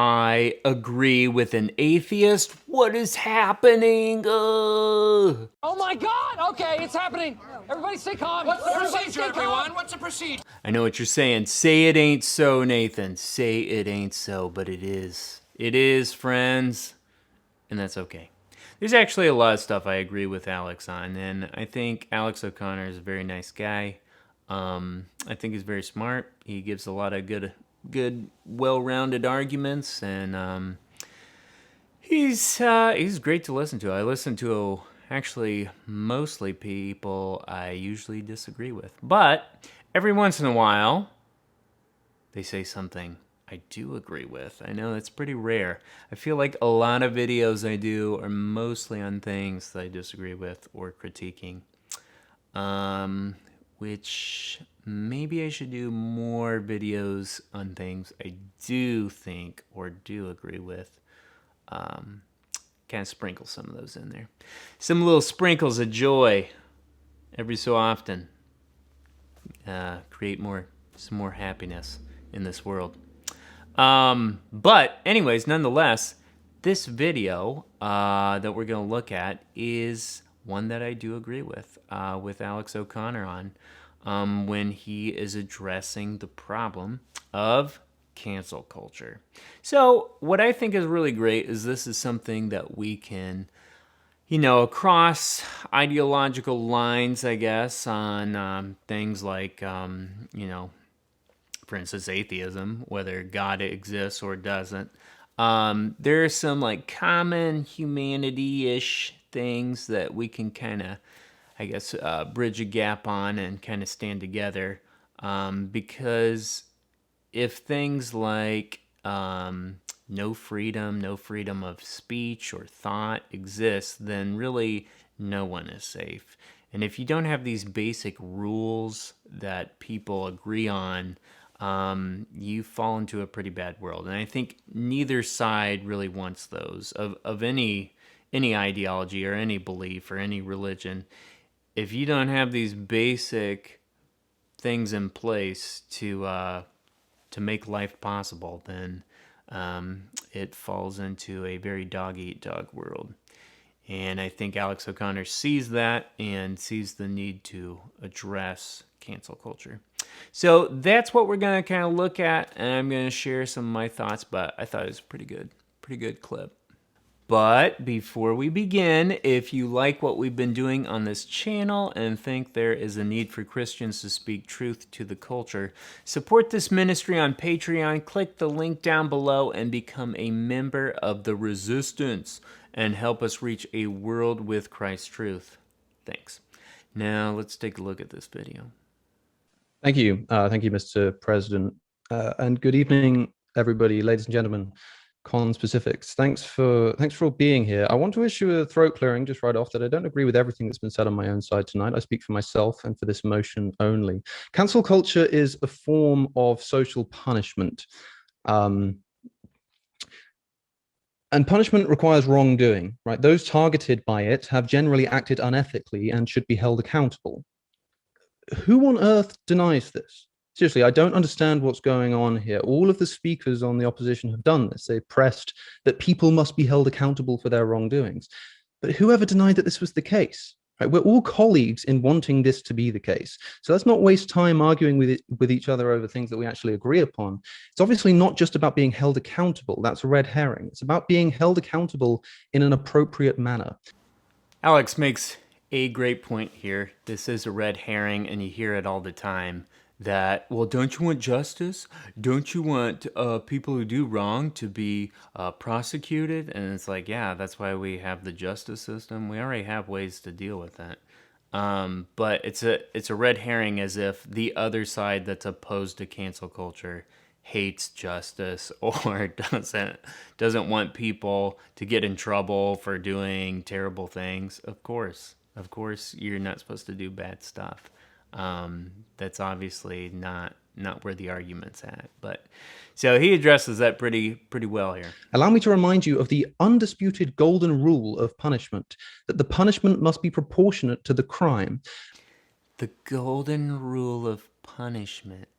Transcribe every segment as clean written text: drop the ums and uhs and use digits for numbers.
I agree with an atheist. What is happening? Oh my God! Okay, it's happening. Everybody stay calm. What's the Everybody procedure, stay calm. everyone? What's the procedure? I know what you're saying. Say it ain't so, Nathan. Say it ain't so, but it is. It is, friends. And that's okay. There's actually a lot of stuff I agree with Alex on, and I think Alex O'Connor is a very nice guy. I think he's very smart. He gives a lot of good, well-rounded arguments, and he's great to listen to. I listen to actually mostly people I usually disagree with, but every once in a while they say something I do agree with. I know that's pretty rare. I feel like a lot of videos I do are mostly on things that I disagree with or critiquing. Which maybe I should do more videos on things I do think or do agree with. Kind of sprinkle some of those in there. Some little sprinkles of joy every so often. Create some more happiness in this world. But anyways, nonetheless, this video that we're going to look at is one that I do agree with Alex O'Connor on when he is addressing the problem of cancel culture. So what I think is really great is this is something that we can, across ideological lines, I guess, on things like, for instance, atheism, whether God exists or doesn't. There are some like common humanity-ish things that we can kind of, I guess, bridge a gap on and kind of stand together. Because if things like no freedom of speech or thought exists, then really no one is safe. And if you don't have these basic rules that people agree on, you fall into a pretty bad world. And I think neither side really wants those of any ideology or any belief or any religion. If you don't have these basic things in place to make life possible, then it falls into a very dog-eat-dog world. And I think Alex O'Connor sees that and sees the need to address cancel culture. So that's what we're going to kind of look at, and I'm going to share some of my thoughts, but I thought it was a pretty good clip. But before we begin, if you like what we've been doing on this channel and think there is a need for Christians to speak truth to the culture, support this ministry on Patreon. Click the link down below and become a member of the Resistance and help us reach a world with Christ's truth. Thanks. Now let's take a look at this video. Thank you, Mr. President, and good evening, everybody, ladies and gentlemen. Conspecifics. Thanks for all being here. I want to issue a throat clearing just right off that I don't agree with everything that's been said on my own side tonight. I speak for myself and for this motion only. Cancel culture is a form of social punishment. And punishment requires wrongdoing, right? Those targeted by it have generally acted unethically and should be held accountable. Who on earth denies this? Seriously, I don't understand what's going on here. All of the speakers on the opposition have done this. They pressed that people must be held accountable for their wrongdoings. But whoever denied that this was the case? Right? We're all colleagues in wanting this to be the case. So let's not waste time arguing with each other over things that we actually agree upon. It's obviously not just about being held accountable. That's a red herring. It's about being held accountable in an appropriate manner. Alex makes a great point here. This is a red herring, and you hear it all the time. That, well, don't you want justice? Don't you want people who do wrong to be prosecuted? And it's like, yeah, that's why we have the justice system. We already have ways to deal with that. But it's a red herring, as if the other side that's opposed to cancel culture hates justice or doesn't want people to get in trouble for doing terrible things. Of course, you're not supposed to do bad stuff. That's obviously not where the argument's at. But so he addresses that pretty well here. Allow me to remind you of the undisputed golden rule of punishment, that the punishment must be proportionate to the crime. The golden rule of punishment.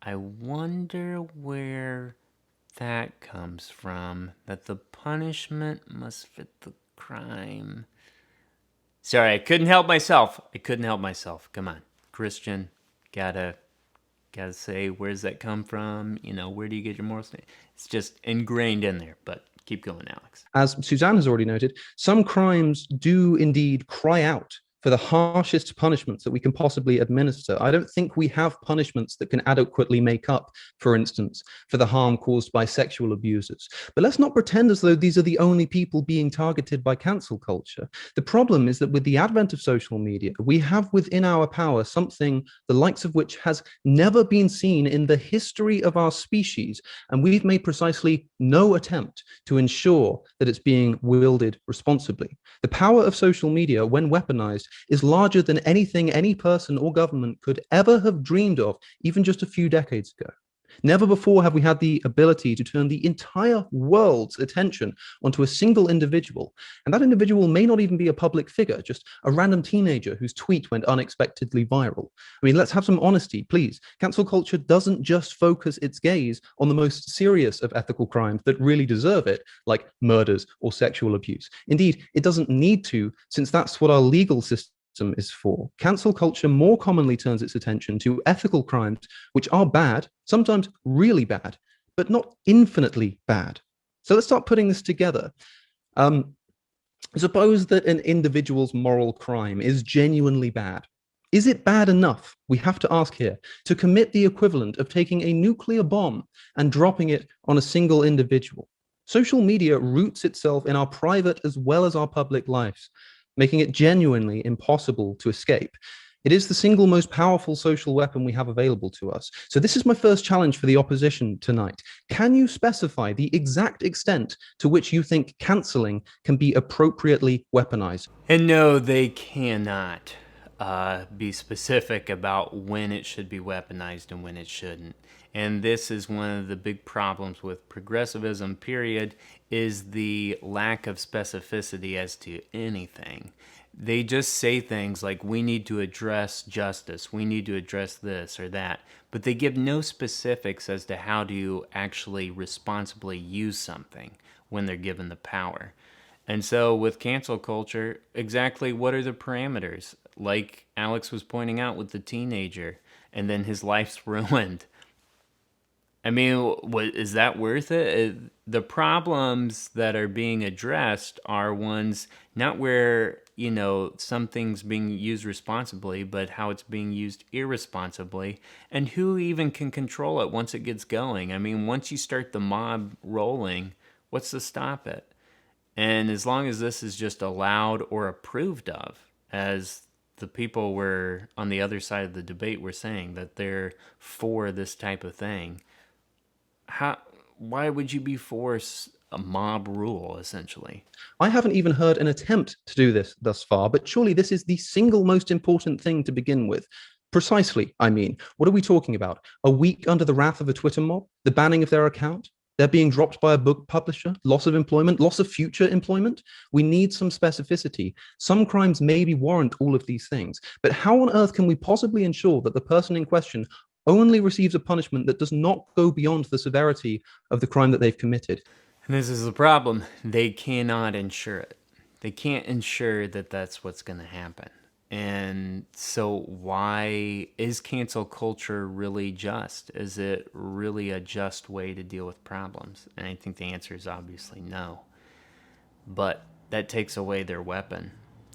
I wonder where that comes from, that the punishment must fit the crime. Sorry, I couldn't help myself. Come on, Christian, gotta say, where's that come from? Where do you get your moral standing? It's just ingrained in there, but keep going, Alex. As Suzanne has already noted, some crimes do indeed cry out for the harshest punishments that we can possibly administer. I don't think we have punishments that can adequately make up, for instance, for the harm caused by sexual abusers. But let's not pretend as though these are the only people being targeted by cancel culture. The problem is that with the advent of social media, we have within our power something the likes of which has never been seen in the history of our species, and we've made precisely no attempt to ensure that it's being wielded responsibly. The power of social media, when weaponized, is larger than anything any person or government could ever have dreamed of, even just a few decades ago. Never before have we had the ability to turn the entire world's attention onto a single individual. And that individual may not even be a public figure, just a random teenager whose tweet went unexpectedly viral. I mean, let's have some honesty, please. Cancel culture doesn't just focus its gaze on the most serious of ethical crimes that really deserve it, like murders or sexual abuse. Indeed, it doesn't need to, since that's what our legal system is for. Cancel culture more commonly turns its attention to ethical crimes, which are bad, sometimes really bad, but not infinitely bad. So let's start putting this together. Suppose that an individual's moral crime is genuinely bad. Is it bad enough, we have to ask here, to commit the equivalent of taking a nuclear bomb and dropping it on a single individual? Social media roots itself in our private as well as our public lives, making it genuinely impossible to escape. It is the single most powerful social weapon we have available to us. So this is my first challenge for the opposition tonight. Can you specify the exact extent to which you think cancelling can be appropriately weaponized? And no, they cannot be specific about when it should be weaponized and when it shouldn't. And this is one of the big problems with progressivism, period, is the lack of specificity as to anything. They just say things like, we need to address justice, we need to address this or that, but they give no specifics as to how to actually responsibly use something when they're given the power. And so with cancel culture, exactly what are the parameters? Like Alex was pointing out with the teenager, and then his life's ruined. I mean, is that worth it? The problems that are being addressed are ones not where, something's being used responsibly, but how it's being used irresponsibly, and who even can control it once it gets going. I mean, once you start the mob rolling, what's to stop it? And as long as this is just allowed or approved of, as the people were on the other side of the debate were saying that they're for this type of thing, why would you be for a mob rule, essentially? I haven't even heard an attempt to do this thus far, but surely this is the single most important thing to begin with. Precisely, I mean, what are we talking about? A week under the wrath of a Twitter mob? The banning of their account? They're being dropped by a book publisher? Loss of employment? Loss of future employment? We need some specificity. Some crimes maybe warrant all of these things, but how on earth can we possibly ensure that the person in question only receives a punishment that does not go beyond the severity of the crime that they've committed? And this is the problem. They cannot ensure it. They can't ensure that that's what's going to happen. And so why is cancel culture really just? Is it really a just way to deal with problems? And I think the answer is obviously no. But that takes away their weapon,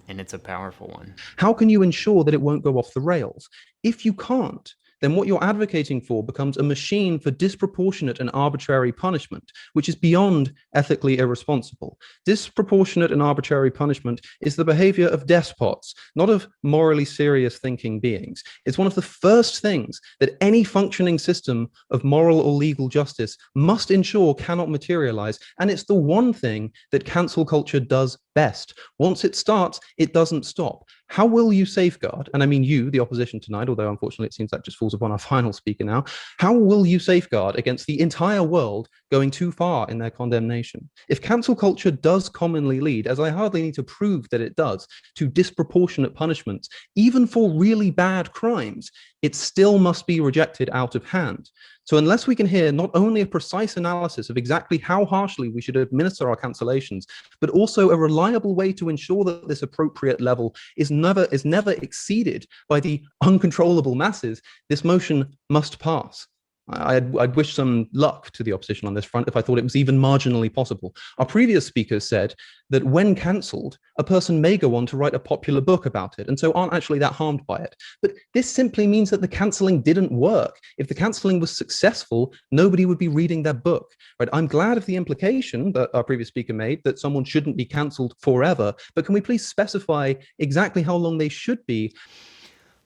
and it's a powerful one. How can you ensure that it won't go off the rails? If you can't, then what you're advocating for becomes a machine for disproportionate and arbitrary punishment, which is beyond ethically irresponsible. Disproportionate and arbitrary punishment is the behavior of despots, not of morally serious thinking beings. It's one of the first things that any functioning system of moral or legal justice must ensure cannot materialize, and it's the one thing that cancel culture does best. Once it starts, it doesn't stop. How will you safeguard, and I mean you, the opposition tonight, although unfortunately it seems that just falls upon our final speaker now, how will you safeguard against the entire world going too far in their condemnation. If cancel culture does commonly lead, as I hardly need to prove that it does, to disproportionate punishments, even for really bad crimes, it still must be rejected out of hand. So unless we can hear not only a precise analysis of exactly how harshly we should administer our cancellations, but also a reliable way to ensure that this appropriate level is never exceeded by the uncontrollable masses, this motion must pass. I'd wish some luck to the opposition on this front if I thought it was even marginally possible. Our previous speakers said that when cancelled, a person may go on to write a popular book about it, and so aren't actually that harmed by it. But this simply means that the cancelling didn't work. If the cancelling was successful, nobody would be reading their book. Right? I'm glad of the implication that our previous speaker made that someone shouldn't be cancelled forever, but can we please specify exactly how long they should be?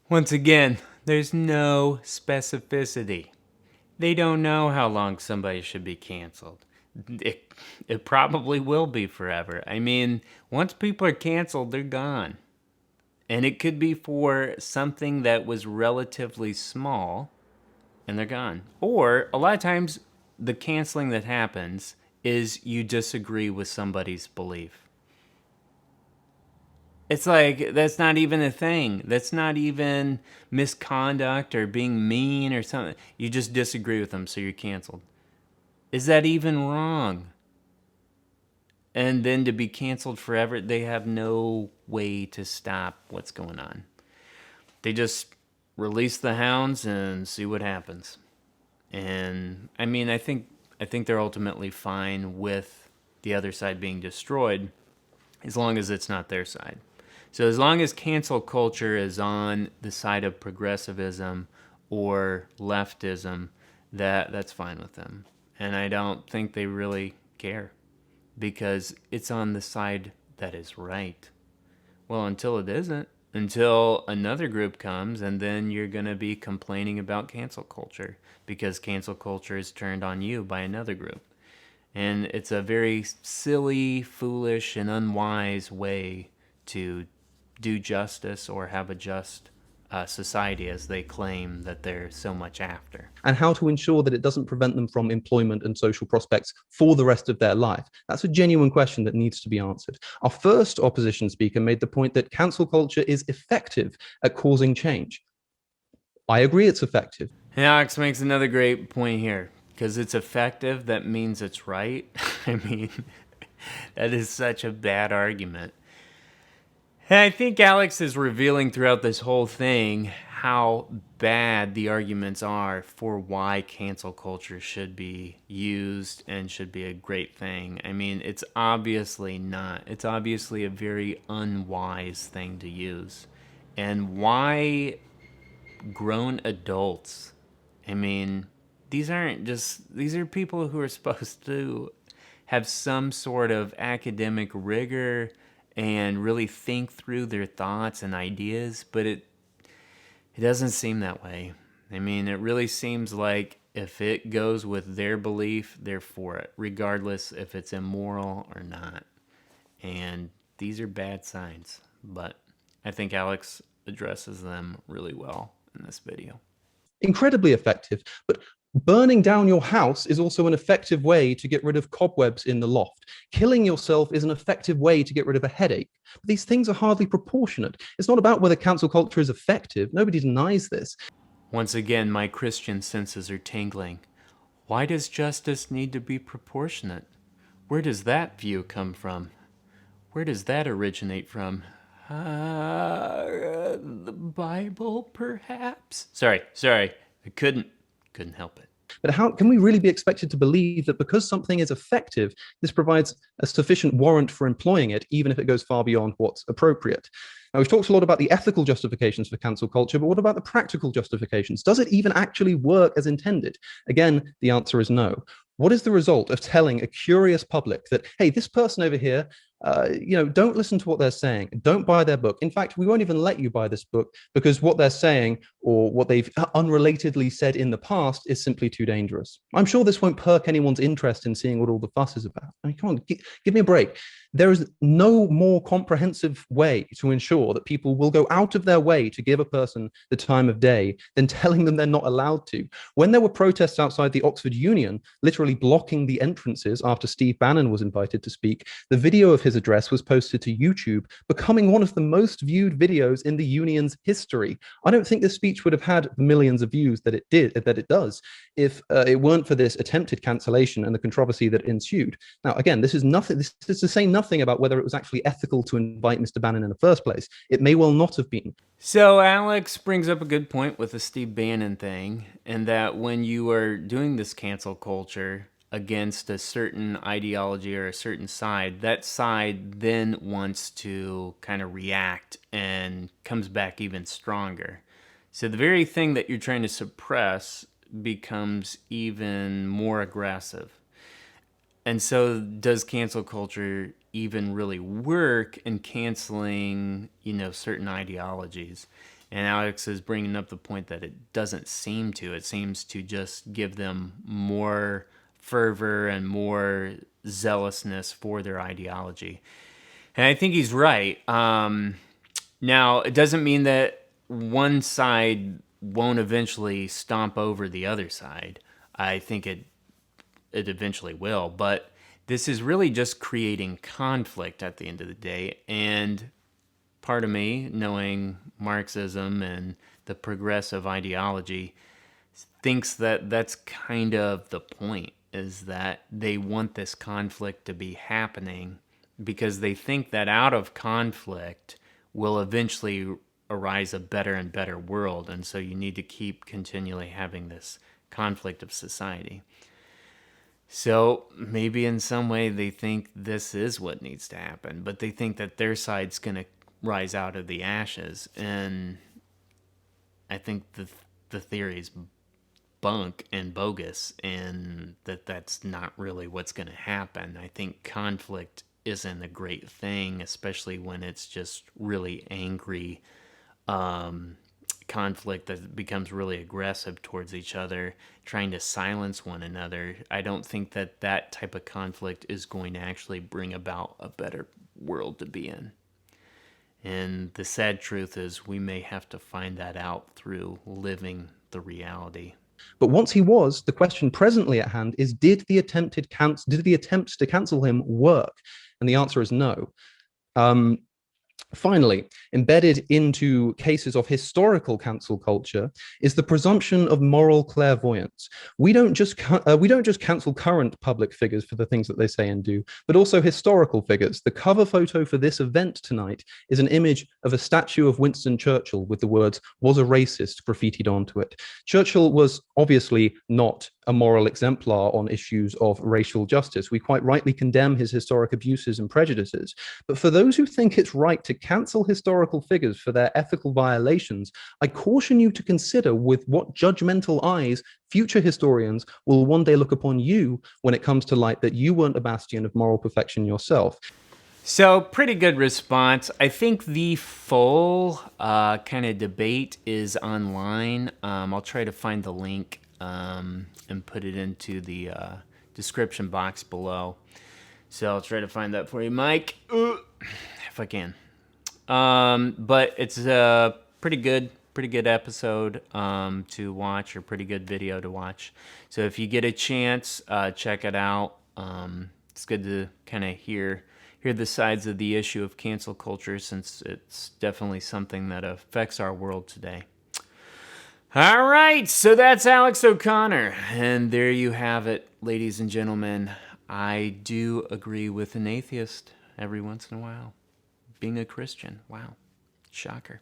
Once again, there's no specificity. They don't know how long somebody should be canceled. It probably will be forever. I mean, once people are canceled, they're gone. And it could be for something that was relatively small, and they're gone. Or, a lot of times, the canceling that happens is you disagree with somebody's belief. It's like, that's not even a thing. That's not even misconduct or being mean or something. You just disagree with them, so you're canceled. Is that even wrong? And then to be canceled forever, they have no way to stop what's going on. They just release the hounds and see what happens. And, I mean, I think they're ultimately fine with the other side being destroyed, as long as it's not their side. So as long as cancel culture is on the side of progressivism or leftism, that's fine with them. And I don't think they really care, because it's on the side that is right. Well, until it isn't, until another group comes, and then you're going to be complaining about cancel culture, because cancel culture is turned on you by another group. And it's a very silly, foolish, and unwise way to do justice or have a just society, as they claim that they're so much after. And how to ensure that it doesn't prevent them from employment and social prospects for the rest of their life. That's a genuine question that needs to be answered. Our first opposition speaker made the point that cancel culture is effective at causing change. I agree it's effective. And Alex makes another great point here. Because it's effective, that means it's right. I mean, that is such a bad argument. And I think Alex is revealing throughout this whole thing how bad the arguments are for why cancel culture should be used and should be a great thing. I mean, it's obviously not. It's obviously a very unwise thing to use. And why grown adults? I mean, these are people who are supposed to have some sort of academic rigor and really think through their thoughts and ideas, but it doesn't seem that way. I mean, it really seems like if it goes with their belief, they're for it, regardless if it's immoral or not. And these are bad signs, but I think Alex addresses them really well in this video. Incredibly effective, but burning down your house is also an effective way to get rid of cobwebs in the loft. Killing yourself is an effective way to get rid of a headache. But these things are hardly proportionate. It's not about whether cancel culture is effective. Nobody denies this. Once again, my Christian senses are tingling. Why does justice need to be proportionate? Where does that view come from? Where does that originate from? The Bible, perhaps? Sorry. I couldn't help it. But how can we really be expected to believe that because something is effective, this provides a sufficient warrant for employing it, even if it goes far beyond what's appropriate? Now, we've talked a lot about the ethical justifications for cancel culture, but what about the practical justifications? Does it even actually work as intended? Again, the answer is no. What is the result of telling a curious public that, hey, this person over here, don't listen to what they're saying. Don't buy their book. In fact, we won't even let you buy this book because what they're saying or what they've unrelatedly said in the past is simply too dangerous. I'm sure this won't perk anyone's interest in seeing what all the fuss is about. I mean, come on, give me a break. There is no more comprehensive way to ensure that people will go out of their way to give a person the time of day than telling them they're not allowed to. When there were protests outside the Oxford Union, literally blocking the entrances after Steve Bannon was invited to speak, the video of his address was posted to YouTube, becoming one of the most viewed videos in the union's history. I don't think this speech would have had the millions of views that it does, if it weren't for this attempted cancellation and the controversy that ensued. Now, again, this is nothing. This is to say nothing about whether it was actually ethical to invite Mr. Bannon in the first place. It may well not have been. So Alex brings up a good point with the Steve Bannon thing, and that when you are doing this cancel culture against a certain ideology or a certain side, that side then wants to kind of react and comes back even stronger. So the very thing that you're trying to suppress becomes even more aggressive. And so does cancel culture even really work in canceling, certain ideologies? And Alex is bringing up the point that it doesn't seem to. It seems to just give them more fervor and more zealousness for their ideology. And I think he's right. Now, it doesn't mean that one side won't eventually stomp over the other side. I think it eventually will, but this is really just creating conflict at the end of the day. And part of me, knowing Marxism and the progressive ideology, thinks that that's kind of the point, is that they want this conflict to be happening because they think that out of conflict will eventually arise a better and better world. And so you need to keep continually having this conflict of society. So maybe in some way they think this is what needs to happen, but they think that their side's going to rise out of the ashes. And I think the theory's bunk and bogus, and that's not really what's going to happen. I think conflict isn't a great thing, especially when it's just really angry conflict that becomes really aggressive towards each other, trying to silence one another. I don't think that type of conflict is going to actually bring about a better world to be in. And the sad truth is we may have to find that out through living the reality. But once he was, the question presently at hand is, did the attempts to cancel him work? And the answer is no. Finally, embedded into cases of historical cancel culture is the presumption of moral clairvoyance. We don't just cancel current public figures for the things that they say and do, but also historical figures. The cover photo for this event tonight is an image of a statue of Winston Churchill with the words "was a racist" graffitied onto it. Churchill was obviously not a moral exemplar on issues of racial justice. We quite rightly condemn his historic abuses and prejudices. But for those who think it's right to cancel historical figures for their ethical violations, I caution you to consider with what judgmental eyes future historians will one day look upon you when it comes to light that you weren't a bastion of moral perfection yourself. So, pretty good response. I think the full kind of debate is online. I'll try to find the link and put it into the description box below. So I'll try to find that for you, Mike, if I can. But it's a pretty good episode to watch, or pretty good video to watch. So if you get a chance, check it out. It's good to kind of hear the sides of the issue of cancel culture, since it's definitely something that affects our world today. All right, so that's Alex O'Connor, and there you have it, ladies and gentlemen. I do agree with an atheist every once in a while. Being a Christian, wow, shocker.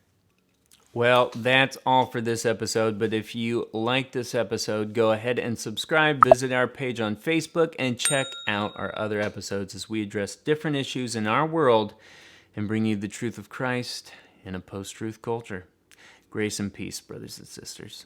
Well, that's all for this episode, but if you like this episode, go ahead and subscribe, visit our page on Facebook, and check out our other episodes as we address different issues in our world and bring you the truth of Christ in a post-truth culture. Grace and peace, brothers and sisters.